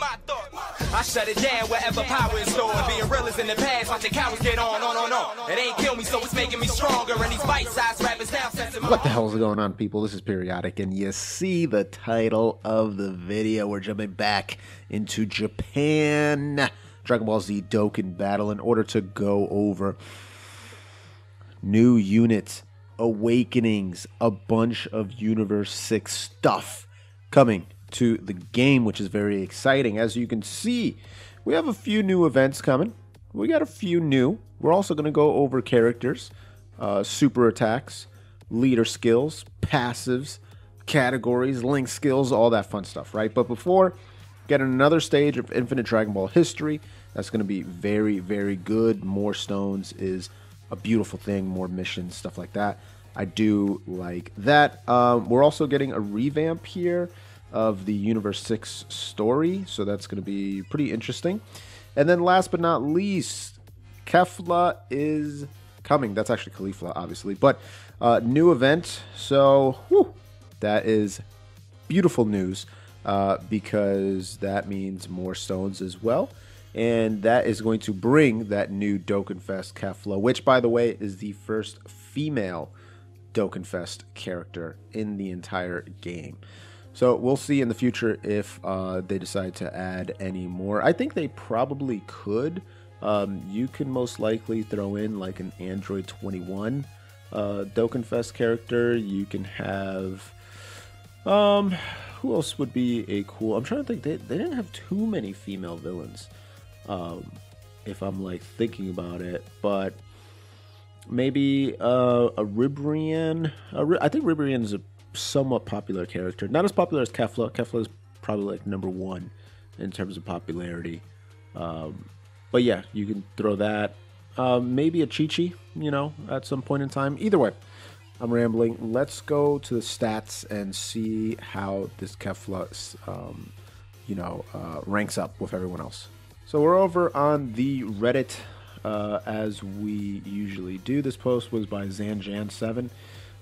my thoughts. I shut it down wherever power is stored. Being real is in the past, watching cowards get on. It ain't kill me, so it's making me stronger. And these bite-sized rappers now sensing my... What the hell is going on, people? This is Periodic, and you see the title of the video. We're jumping back into Japan. Dragon Ball Z Dokkan Battle in order to go over new units, awakenings, a bunch of Universe 6 stuff coming to the game, which is very exciting. As you can see, we have a few new events coming. We got a few new. We're also going to go over characters, super attacks, leader skills, passives, categories, link skills, all that fun stuff, right? But before getting another stage of Infinite Dragon Ball history, that's going to be very, very good. More stones is a beautiful thing. More missions, stuff like that. I do like that. We're also getting a revamp here of the Universe 6 story, so that's going to be pretty interesting. And then last but not least, Kefla is coming. That's actually Kefla, obviously, but new event. So that is beautiful news because that means more stones as well. And that is going to bring that new Dokkan Fest Kefla, which, by the way, is the first female Dokkan Fest character in the entire game. So we'll see in the future if they decide to add any more. I think they probably could. You can most likely throw in like an Android 21 Dokkan Fest character. You can have... who else would be a cool... I'm trying to think. They didn't have too many female villains. If I'm like thinking about it, but maybe a Ribrian. I think Ribrian is a somewhat popular character, not as popular as Kefla. Kefla is probably like #1 in terms of popularity. But yeah, you can throw that. Maybe a Chi-Chi, you know, at some point in time. Either way, I'm rambling. Let's go to the stats and see how this Kefla, ranks up with everyone else. So we're over on the Reddit, as we usually do. This post was by Zanjan7.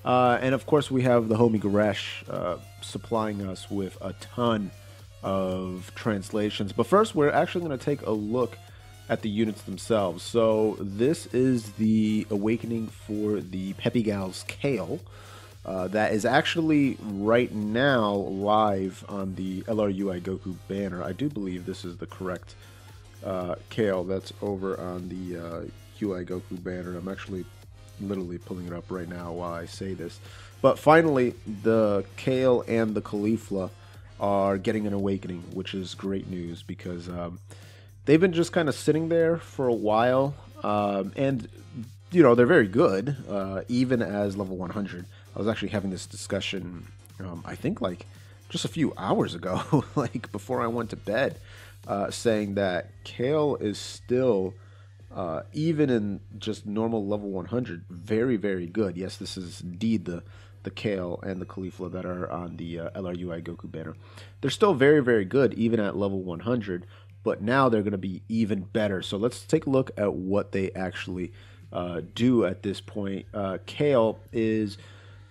And of course we have the homie Goresh supplying us with a ton of translations. But first we're actually going to take a look at the units themselves. So this is the awakening for the Peppy Gal's Kale. That is actually right now live on the LRUI Goku banner. I do believe this is the correct Kale that's over on the UI Goku banner. I'm actually literally pulling it up right now while I say this. But finally, the Kale and the Kefla are getting an awakening, which is great news because they've been just kind of sitting there for a while. And, you know, they're very good, even as level 100. I was actually having this discussion, I think, like, just a few hours ago, like, before I went to bed, saying that Kale is still... even in just normal level 100, very, very good. Yes, this is indeed the Kale and the Kefla that are on the LRUI Goku banner. They're still very, very good, even at level 100, but now they're going to be even better. So let's take a look at what they actually do at this point. Kale is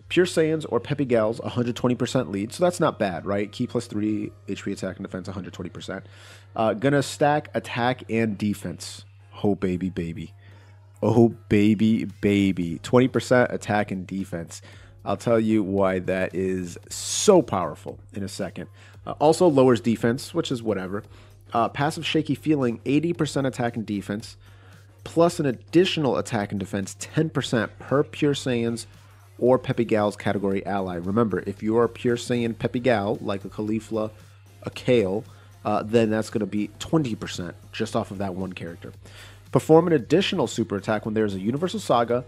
Pure Saiyans or Peppy Gals, 120% lead, so that's not bad, right? Ki +3, HP attack and defense, 120%. Gonna stack attack and defense. Oh, baby, baby. Oh, baby, baby. 20% attack and defense. I'll tell you why that is so powerful in a second. Also lowers defense, which is whatever. Passive Shaky Feeling, 80% attack and defense, plus an additional attack and defense, 10% per Pure Saiyans or Peppy Gal's category ally. Remember, if you are a Pure Saiyan Peppy Gal, like a Kefla, a Kale, then that's going to be 20% just off of that one character. Perform an additional super attack when there's a Universal Saga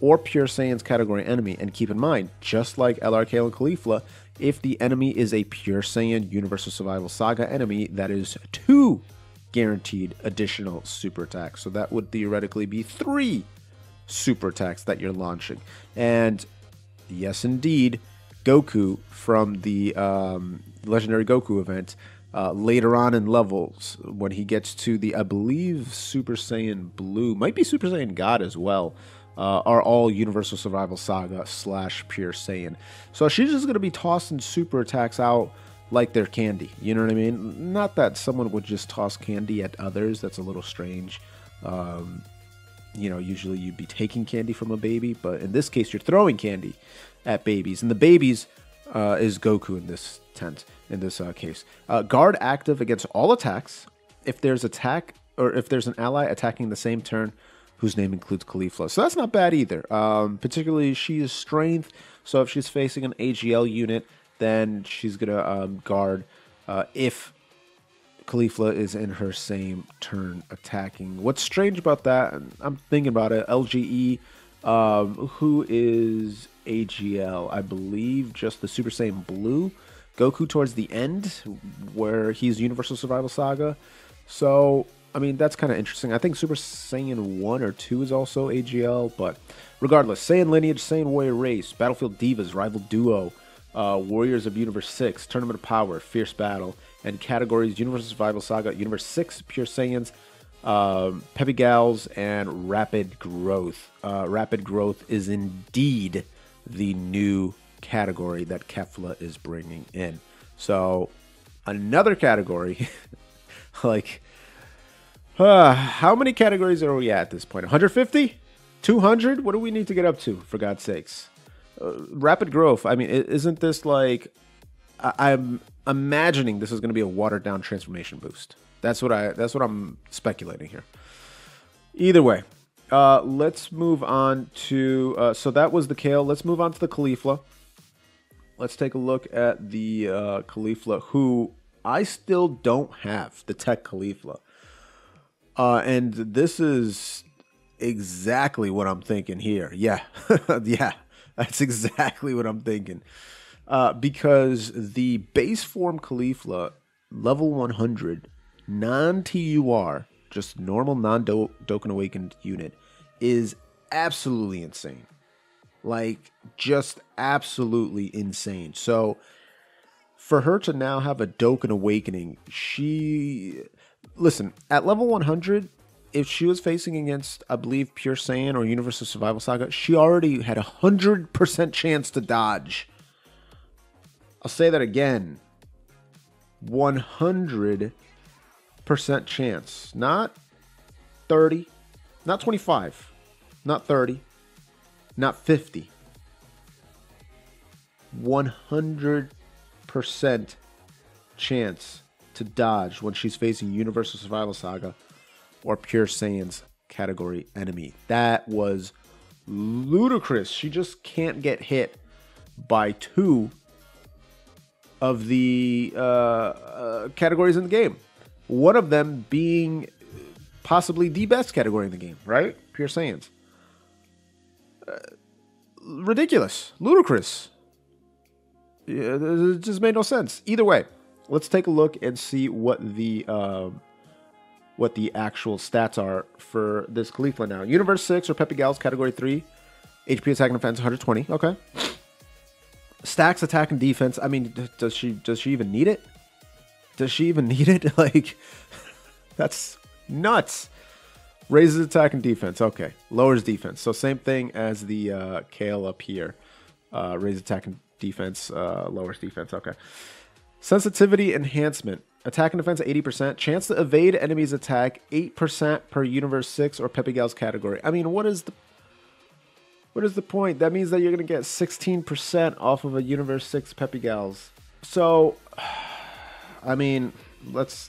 or Pure Saiyan's category enemy. And keep in mind, just like LR Kale and Kefla, if the enemy is a Pure Saiyan Universal Survival Saga enemy, that is 2 guaranteed additional super attacks. So that would theoretically be 3 super attacks that you're launching. And yes, indeed, Goku from the Legendary Goku event, later on in levels, when he gets to the, I believe, Super Saiyan Blue, might be Super Saiyan God as well, are all Universal Survival Saga / Pure Saiyan. So she's just going to be tossing super attacks out like they're candy. You know what I mean? Not that someone would just toss candy at others. That's a little strange. Usually you'd be taking candy from a baby, but in this case, you're throwing candy at babies. And the babies is Goku in this case. Guard active against all attacks. If there's an ally attacking the same turn whose name includes Kefla. So that's not bad either. Particularly, she is strength. So if she's facing an AGL unit, then she's going to guard if Kefla is in her same turn attacking. What's strange about that, I'm thinking about it, LGE, who is AGL? I believe just the Super Saiyan Blue. Goku towards the end, where he's Universal Survival Saga. So, I mean, that's kind of interesting. I think Super Saiyan 1 or 2 is also AGL, but regardless, Saiyan Lineage, Saiyan Warrior Race, Battlefield Divas, Rival Duo, Warriors of Universe 6, Tournament of Power, Fierce Battle, and categories Universal Survival Saga, Universe 6, Pure Saiyans, Peppy Gals, and Rapid Growth. Rapid Growth is indeed the new category that Kefla is bringing in. So, another category, like, how many categories are we at this point? 150? 200? What do we need to get up to, for God's sakes? Rapid Growth, I mean, isn't this like... I'm imagining this is going to be a watered-down transformation boost. That's what I'm speculating here. Either way, let's move on to... so that was the Kale. Let's move on to the Kefla. Let's take a look at the Kefla, who I still don't have, the Tech Kefla. And this is exactly what I'm thinking here. Yeah, yeah, that's exactly what I'm thinking. Because the base form Kefla, level 100, non-TUR, just normal non-Dokkan Awakened unit, is absolutely insane. Like, just absolutely insane. So, for her to now have a Dokkan Awakening, listen, at level 100, if she was facing against, I believe, Pure Saiyan or Universal Survival Saga, she already had a 100% chance to dodge. I'll say that again. 100% chance. Not 30, not 25, not 30, not 50. 100% chance to dodge when she's facing Universal Survival Saga or Pure Saiyan's category enemy. That was ludicrous. She just can't get hit by two of the categories in the game. One of them being possibly the best category in the game, right? Pure Saiyans. Ridiculous. Ludicrous. It just made no sense. Either way, let's take a look and see what the actual stats are for this Kefla now. Universe 6 or Peppy Gals category 3. HP attack and defense 120. Okay. Stacks attack and defense. I mean, does she even need it? Does she even need it? Like, that's nuts. Raises attack and defense. Okay. Lowers defense. So same thing as the Kale up here. Raises attack and defense. Lowers defense. Okay. Sensitivity enhancement. Attack and defense 80%. Chance to evade enemy's attack 8% per Universe 6 or Peppy Gals category. I mean, what is the point? That means that you're going to get 16% off of a Universe 6 Peppy Gals. So, I mean, let's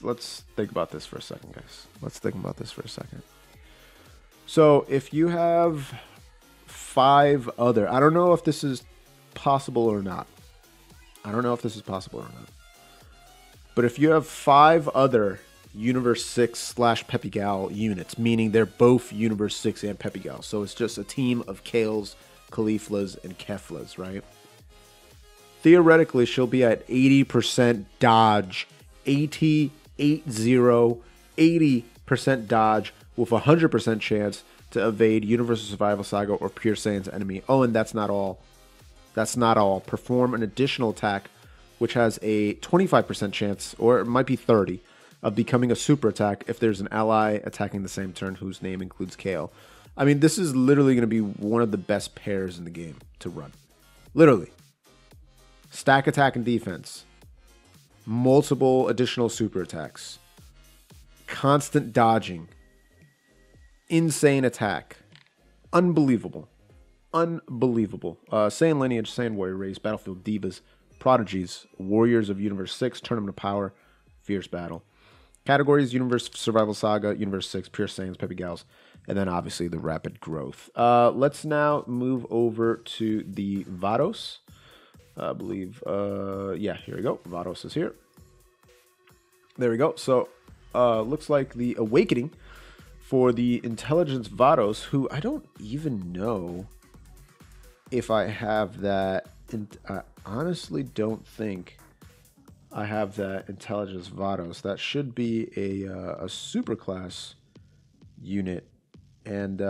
think about this for a second, guys. Let's think about this for a second. So, if you have 5 other... I don't know if this is possible or not. But if you have 5 other Universe 6 / Peppy Gal units, meaning they're both Universe 6 and Peppy Gal, so it's just a team of Kales, Keflas, and Keflas, right? Theoretically, she'll be at 80% dodge, 80% dodge with a 100% chance to evade Universal Survival Saga or Pure Saiyan's enemy. Oh, and that's not all. That's not all. Perform an additional attack, which has a 25% chance, or it might be 30%, of becoming a super attack if there's an ally attacking the same turn whose name includes Kale. I mean, this is literally going to be one of the best pairs in the game to run. Literally. Stack attack and defense. multiple additional super attacks, constant dodging, insane attack, unbelievable, unbelievable. Saiyan lineage, Saiyan warrior race, battlefield divas, prodigies, warriors of Universe 6, tournament of power, fierce battle. Categories: Universe Survival Saga, Universe 6, Pure Saiyans, Peppy Gals, and then obviously the rapid growth. Let's now move over to the Vados. I believe, yeah, here we go. Vados is here. There we go. So, looks like the awakening for the Intelligence Vados, who I don't even know if I have that. I honestly don't think I have that Intelligence Vados. That should be a superclass unit. And,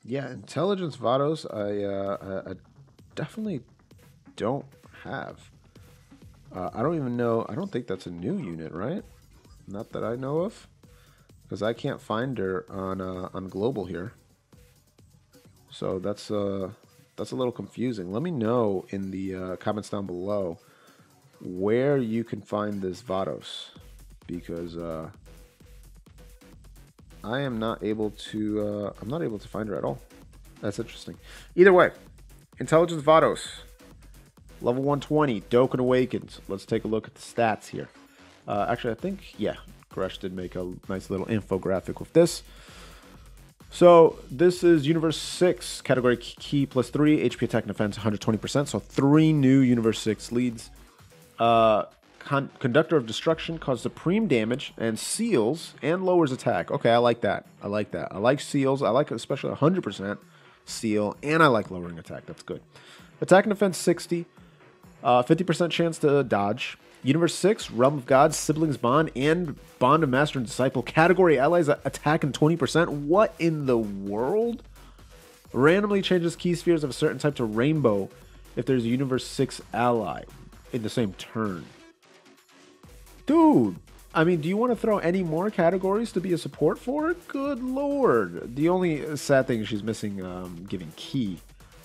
yeah, Intelligence Vados, I definitely don't have. I don't even know. I don't think that's a new unit, right? Not that I know of, because I can't find her on global here. So that's a little confusing. Let me know in the comments down below where you can find this Vados, because I am not able to. I'm not able to find her at all. That's interesting. Either way, Intelligence Vados. Level 120, Dokkan Awakens. Let's take a look at the stats here. Actually, I think, yeah, Gresh did make a nice little infographic with this. So, this is Universe 6, category key plus 3, HP attack and defense 120%. So, 3 new Universe 6 leads. Conductor of Destruction causes supreme damage and seals and lowers attack. Okay, I like that. I like that. I like seals. I like especially 100% seal, and I like lowering attack. That's good. Attack and defense 60. 50% chance to dodge. Universe 6, Realm of Gods, Siblings Bond, and Bond of Master and Disciple. Category allies attack in 20%. What in the world? Randomly changes key spheres of a certain type to rainbow if there's a Universe 6 ally in the same turn. Dude, I mean, do you want to throw any more categories to be a support for it? Good lord. The only sad thing is she's missing giving key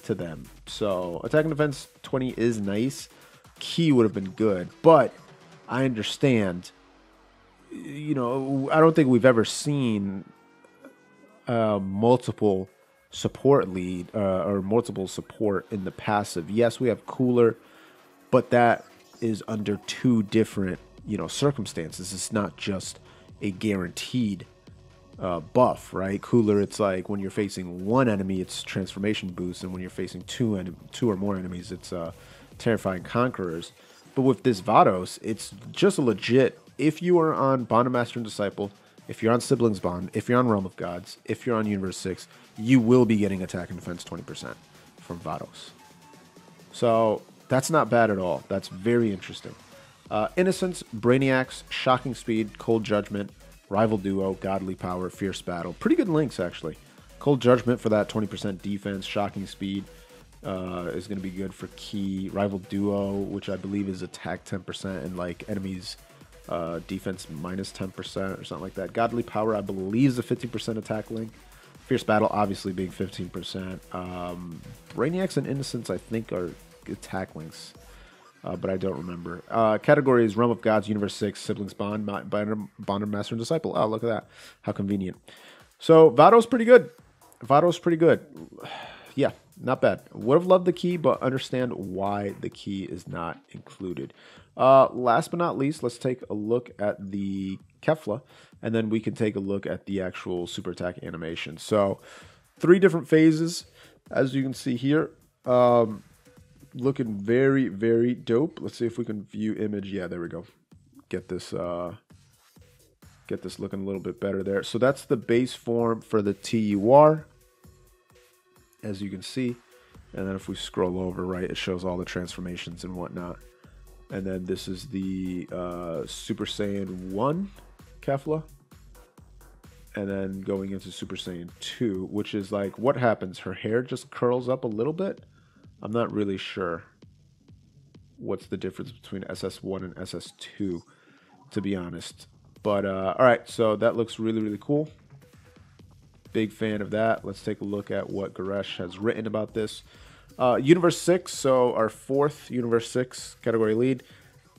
to them. So attack and defense 20 is nice. Key would have been good, but I understand. You know, I don't think we've ever seen multiple support lead or multiple support in the passive. Yes, we have Cooler, but that is under 2 different, you know, circumstances. It's not just a guaranteed buff, right? Cooler, it's like when you're facing one enemy, it's transformation boost, and when you're facing two or more enemies, it's terrifying conquerors. But with this Vados, it's just a legit. If you are on Bond of Master and Disciple, if you're on Siblings Bond, if you're on Realm of Gods, if you're on Universe 6, you will be getting attack and defense 20% from Vados. So that's not bad at all. That's very interesting. Innocence, Brainiacs, Shocking Speed, Cold Judgment, Rival Duo, Godly Power, Fierce Battle. Pretty good links, actually. Cold Judgment for that 20% defense. Shocking Speed is going to be good for key. Rival Duo, which I believe is attack 10% and like enemies defense minus 10% or something like that. Godly Power, I believe, is a 50% attack link. Fierce Battle, obviously, being 15%. Brainiacs and Innocence, I think, are attack links. But I don't remember. Categories: Realm of Gods, Universe 6, Siblings Bond, Bond of Master and Disciple. Oh, look at that. How convenient. So, Vados pretty good. Vados pretty good. Yeah, not bad. Would have loved the key, but understand why the key is not included. Last but not least, let's take a look at the Kefla, and then we can take a look at the actual super attack animation. So, 3 different phases, as you can see here. Looking very, very dope. Let's see if we can view image. Yeah, there we go. Get this looking a little bit better there. So that's the base form for the TUR, as you can see. And then if we scroll over, right, it shows all the transformations and whatnot. And then this is the Super Saiyan 1 Kefla. And then going into Super Saiyan 2, which is like, what happens? Her hair just curls up a little bit. I'm not really sure what's the difference between SS1 and SS2, to be honest. But, all right, so that looks really, really cool. Big fan of that. Let's take a look at what Gresh has written about this. Universe 6, so our 4th Universe 6 category lead.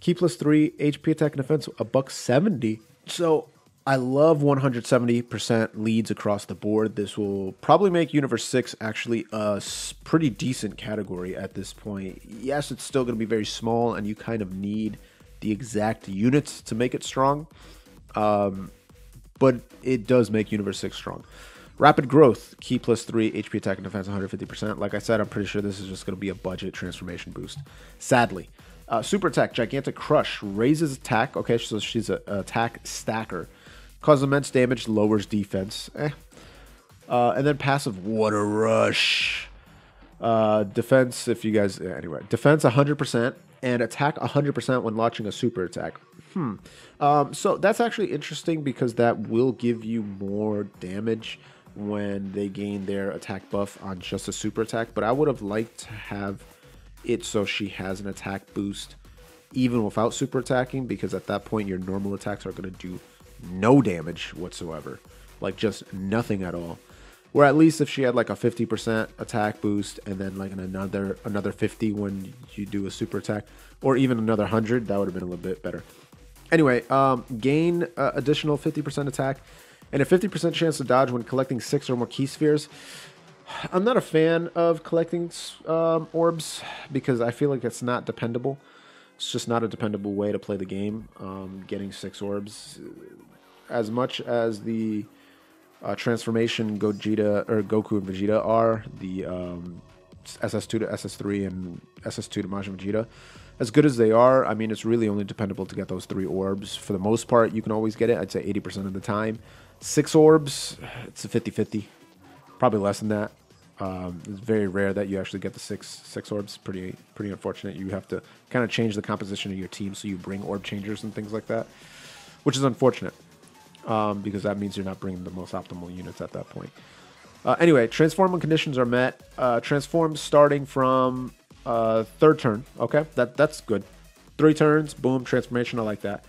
Key plus 3, HP attack and defense, a $170. So I love 170% leads across the board. This will probably make Universe 6 actually a pretty decent category at this point. Yes, it's still going to be very small, and you kind of need the exact units to make it strong. But it does make Universe 6 strong. Rapid growth, key plus 3, HP attack and defense 150%. Like I said, I'm pretty sure this is just going to be a budget transformation boost. Sadly. Super attack, gigantic crush, raises attack. Okay, so she's an attack stacker. Causes immense damage, lowers defense. And then passive, water rush. Defense, if you guys, anyway, defense 100% and attack 100% when launching a super attack. So that's actually interesting because that will give you more damage when they gain their attack buff on just a super attack. But I would have liked to have it so she has an attack boost even without super attacking, because at that point your normal attacks are going to do no damage whatsoever, like just nothing at all. Or at least if she had like a 50% attack boost and then like another 50 when you do a super attack, or even another 100, that would have been a little bit better. Anyway, gain additional 50% attack and a 50% chance to dodge when collecting 6 or more key spheres. I'm not a fan of collecting orbs because I feel like it's not dependable. It's just not a dependable way to play the game. Getting 6 orbs, as much as the transformation Gogeta or Goku and Vegeta are, the SS2 to SS3 and SS2 to Majin Vegeta, as good as they are, I mean, it's really only dependable to get those 3 orbs. For the most part, you can always get it. I'd say 80% of the time. 6 orbs, it's a 50-50. Probably less than that. It's very rare that you actually get the six orbs. Pretty unfortunate. You have to kind of change the composition of your team, so you bring orb changers and things like that, which is unfortunate because that means you're not bringing the most optimal units at that point. Anyway, transform when conditions are met. Transform starting from 3rd turn. Okay, that's good. 3 turns, boom, transformation. I like that.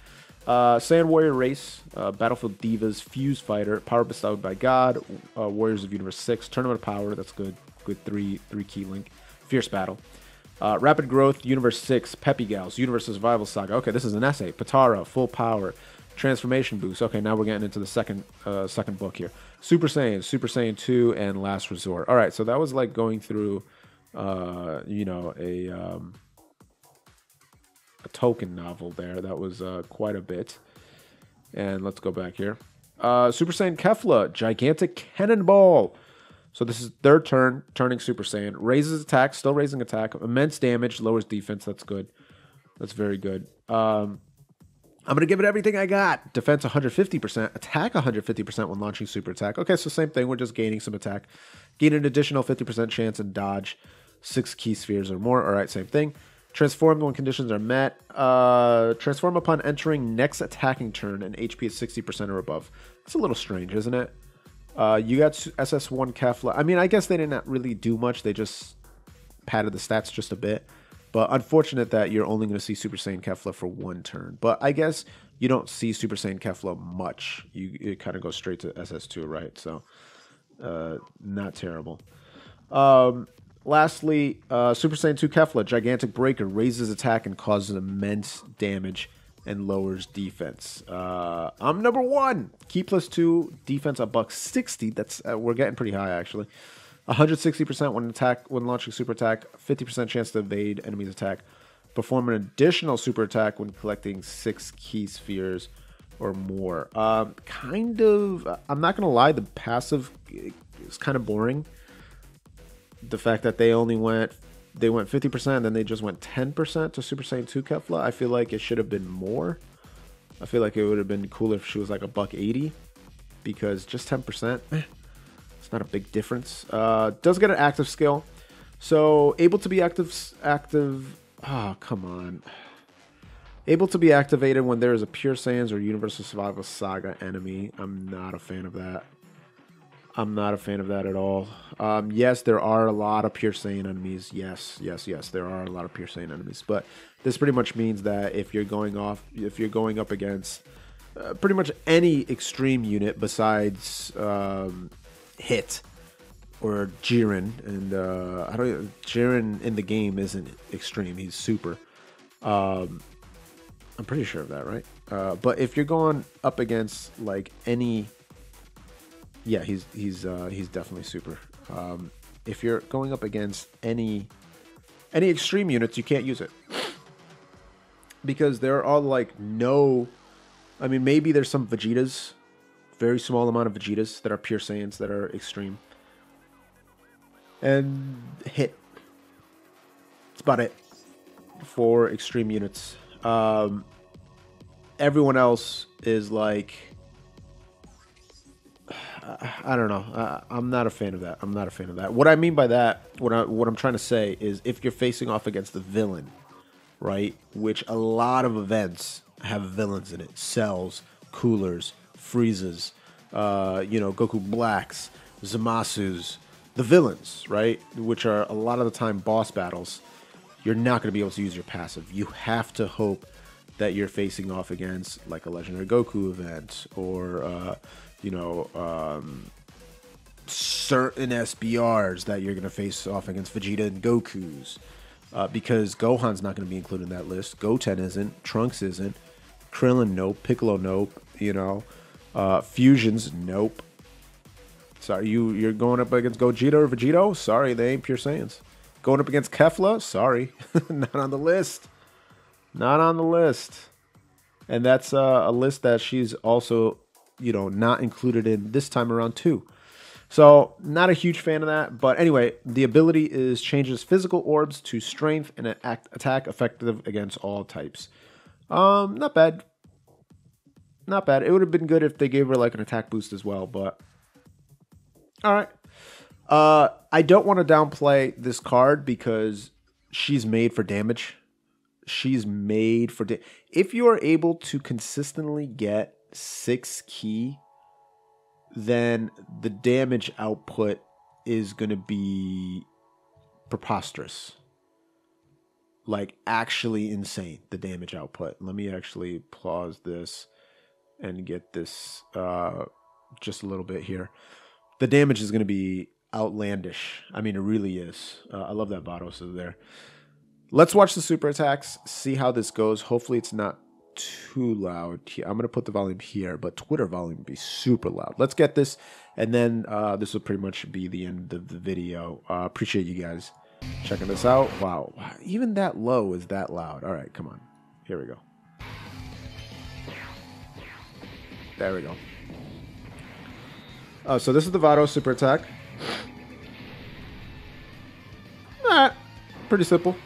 Saiyan Warrior Race, Battlefield Divas, Fuse Fighter, Power Bestowed by God, Warriors of Universe 6, Tournament of Power, that's good. Good 3 key link. Fierce Battle. Rapid Growth, Universe 6, Peppy Gals, Universe Survival Saga. Okay, this is an essay. Patara, Full Power, Transformation Boost. Okay, now we're getting into the second book here. Super Saiyan, Super Saiyan 2, and Last Resort. All right, so that was like going through, a token novel there. That was quite a bit. And let's go back here. Super Saiyan Kefla, Gigantic Cannonball. So this is 3rd turn, turning Super Saiyan. Raises attack, still raising attack. Immense damage, lowers defense. That's good. That's very good. I'm going to give it everything I got. Defense 150%. Attack 150% when launching super attack. Okay, so same thing. We're just gaining some attack. Gain an additional 50% chance and dodge 6 key spheres or more. All right, same thing. Transform when conditions are met. Transform upon entering next attacking turn and HP is 60% or above. It's a little strange, isn't it? You got SS1 Kefla. I mean, I guess they didn't really do much. They just padded the stats just a bit. But unfortunate that you're only going to see Super Saiyan Kefla for 1 turn. But I guess you don't see Super Saiyan Kefla much. You kind of go straight to SS2, right? So, not terrible. Lastly, Super Saiyan 2 Kefla, Gigantic Breaker, raises attack and causes immense damage and lowers defense. I'm number 1. Key plus 2, defense a $160. That's we're getting pretty high actually. 160% when launching super attack, 50% chance to evade enemy's attack. Perform an additional super attack when collecting 6 key spheres or more. I'm not gonna lie, the passive is kind of boring. The fact that they went 50%, then they just went 10% to Super Saiyan 2 Kefla. I feel like it should have been more. I feel like it would have been cooler if she was like a $180, because just 10%, it's not a big difference. Does get an active skill, so able to be active. Oh, come on. Able to be activated when there is a Pure Saiyans or Universal Survival Saga enemy. I'm not a fan of that. I'm not a fan of that at all. Yes, there are a lot of Pure Saiyan enemies. Yes, there are a lot of Pure Saiyan enemies. But this pretty much means that if you're going up against pretty much any extreme unit besides Hit or Jiren, and Jiren in the game isn't extreme. He's super. I'm pretty sure of that, right? But if you're going up against like any, yeah, he's definitely super. If you're going up against any extreme units, you can't use it because there are like no. I mean, maybe there's some Vegetas, very small amount of Vegetas that are pure Saiyans that are extreme, and hit. That's about it for extreme units. Everyone else is like, I don't know. I'm not a fan of that. I'm not a fan of that. What I mean by that, what I'm trying to say is, if you're facing off against the villain, right? Which a lot of events have villains in it: Cells, Coolers, Freezes, Goku Blacks, Zamasu's, the villains, right? Which are a lot of the time boss battles. You're not going to be able to use your passive. You have to hope that you're facing off against like a Legendary Goku event, or certain SBRs that you're going to face off against Vegeta and Goku's, because Gohan's not going to be included in that list. Goten isn't. Trunks isn't. Krillin, nope. Piccolo, nope. Fusions, nope. Sorry, you're going up against Gogeta or Vegito? Sorry, they ain't pure Saiyans. Going up against Kefla? Sorry, not on the list. Not on the list. And that's a list that she's also, not included in this time around too. So not a huge fan of that. But anyway, the ability is changes physical orbs to strength and attack effective against all types. Not bad. Not bad. It would have been good if they gave her like an attack boost as well, but all right. I don't want to downplay this card because she's made for damage. She's made for if you are able to consistently get 6 ki, then the damage output is going to be preposterous. Like actually insane, the damage output. Let me actually pause this and get this just a little bit here. The damage is going to be outlandish. I mean, it really is. I love that Vados is there. Let's watch the super attacks, see how this goes. Hopefully it's not too loud. I'm going to put the volume here, but Twitter volume would be super loud. Let's get this, and then this will pretty much be the end of the video. Appreciate you guys checking this out. Wow, even that low is that loud. All right, come on. Here we go. There we go. So this is the Vados super attack. Pretty simple.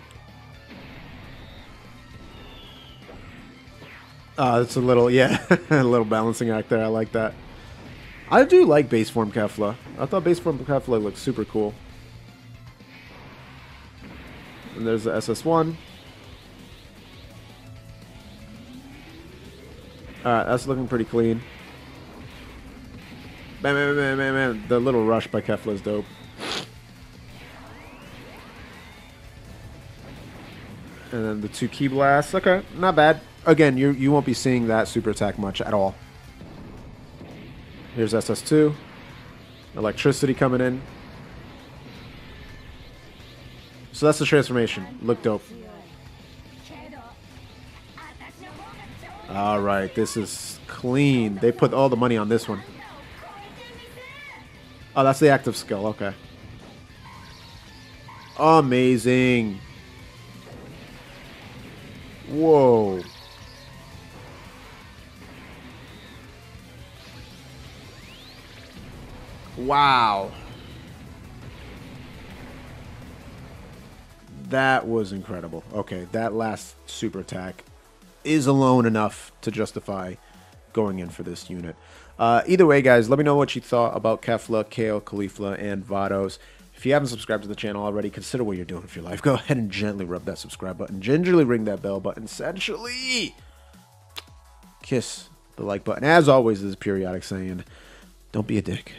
It's a little, yeah, a little balancing act there. I like that. I do like base form Kefla. I thought base form Kefla looked super cool. And there's the SS1. Alright, that's looking pretty clean. Bam, bam, bam, bam, bam. The little rush by Kefla is dope. And then the 2 ki blasts. Okay, not bad. Again, you won't be seeing that super attack much at all. Here's SS2. Electricity coming in. So that's the transformation. Look dope. Alright, this is clean. They put all the money on this one. Oh, that's the active skill. Okay. Amazing. Whoa. Wow. That was incredible. Okay, that last super attack is alone enough to justify going in for this unit. Either way, guys, let me know what you thought about Kefla, Kale, Caulifla, and Vados. If you haven't subscribed to the channel already, consider what you're doing with your life. Go ahead and gently rub that subscribe button. Gingerly ring that bell button. Essentially, kiss the like button. As always, this is Periodic saying, don't be a dick.